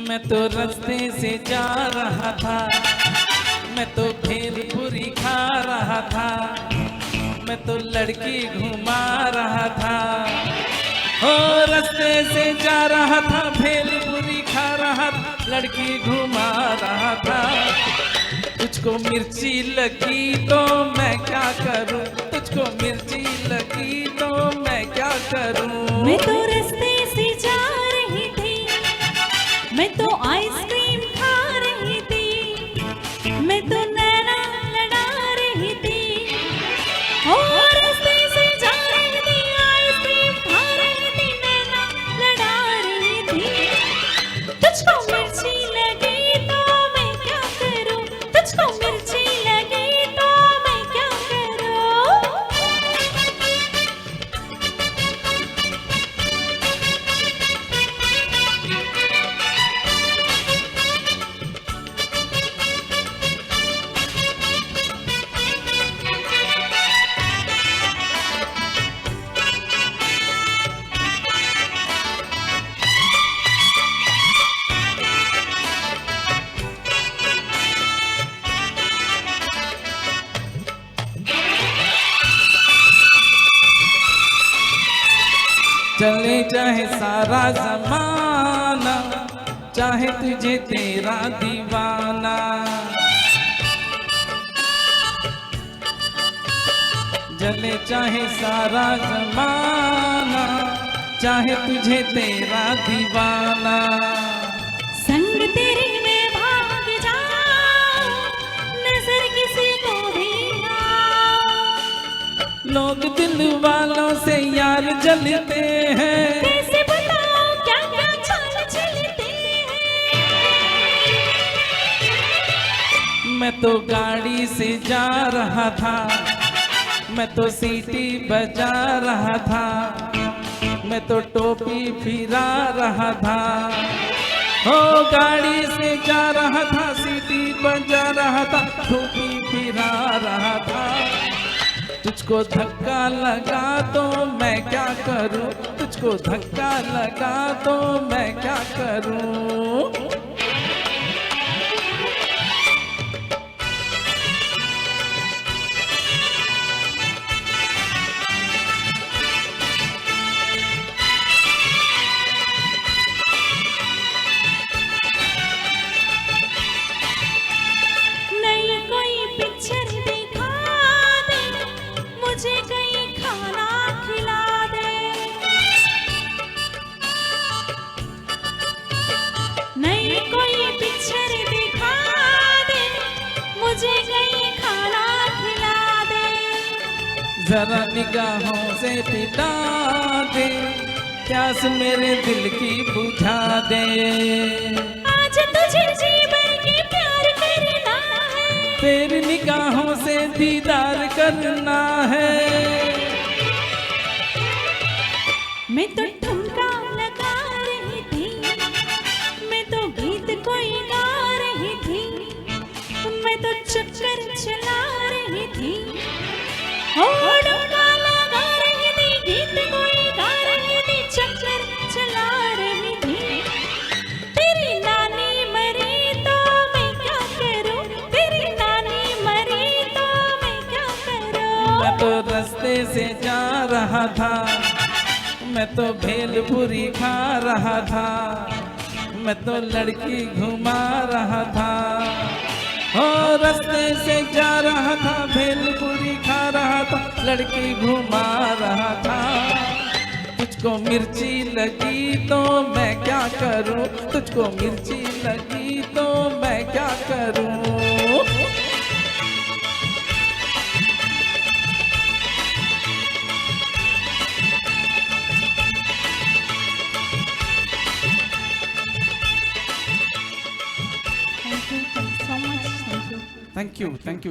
मैं तो रास्ते से जा रहा था, मैं तो भेलपुरी खा रहा था, मैं तो लड़की घुमा रहा था। हो रास्ते से जा रहा था, भेलपुरी खा रहा था, लड़की घुमा रहा था। तुझको मिर्ची लगी तो मैं क्या करूं, तुझको मिर्ची लगी तो मैं क्या करूं। मैं तो रास्ते से जा रही थी, मैं तो आइसक्रीम खा रही थी, मैं तो नैना लड़ा रही थी। ओ रास्ते से जा रही थी, आइसक्रीम खा रही थी, नैना लड़ा रही थी। तुझको मिर्ची लगी तो मैं क्या करूं, तुझको मिर्ची लगी तो मैं क्या करूं। चले चाहे सारा जमाना, चाहे तुझे तेरा दीवाना। चले चाहे सारा जमाना, चाहे तुझे तेरा दीवाना। संग तेरे में भाग जाऊं, नजर किसी को भी ना। लोग दिल वालों से यार जलते हैं, कैसे बताऊं क्या क्या चाल चलते हैं। मैं तो गाड़ी से जा रहा था, मैं तो सीटी बजा रहा था, मैं तो टोपी फिरा रहा था। हो गाड़ी से जा रहा था, सीटी बजा रहा था, टोपी फिरा रहा था। तुझको धक्का लगा तो मैं क्या करूं, तुझको धक्का लगा तो मैं क्या करूं। नई कोई पिक्चर दिखा दे, मुझे कहीं खाना खिला दे। नई कोई पिक्चर दिखा दे, मुझे कहीं खाना खिला दे। जरा निगाहों से पिला दे, प्यास मेरे दिल की बुझा दे। आज तुझे जी भर के प्यार करना है, तेरी निगाहों से दीदार करना है। मैं तो ठुमका लगा रही थी, मैं तो गीत कोई गा रही थी, मैं तो चक्कर चला रही थी। हो ठुमका लगा रही थी, गीत कोई गा रही थी, चक्कर चला रही थी। तेरी नानी मरी तो मैं क्या करूं, तेरी नानी मरी तो मैं क्या करूं। मैं तो रास्ते से जा रहा था, मैं तो भेलपुरी खा रहा था, मैं तो लड़की घुमा रहा था। हो रास्ते से जा रहा था, भेलपुरी खा रहा था, लड़की घुमा रहा था। तुझको मिर्ची लगी तो मैं क्या करूं, तुझको मिर्ची लगी तो मैं क्या करूं। Thank you so much. Thank you. Thank you.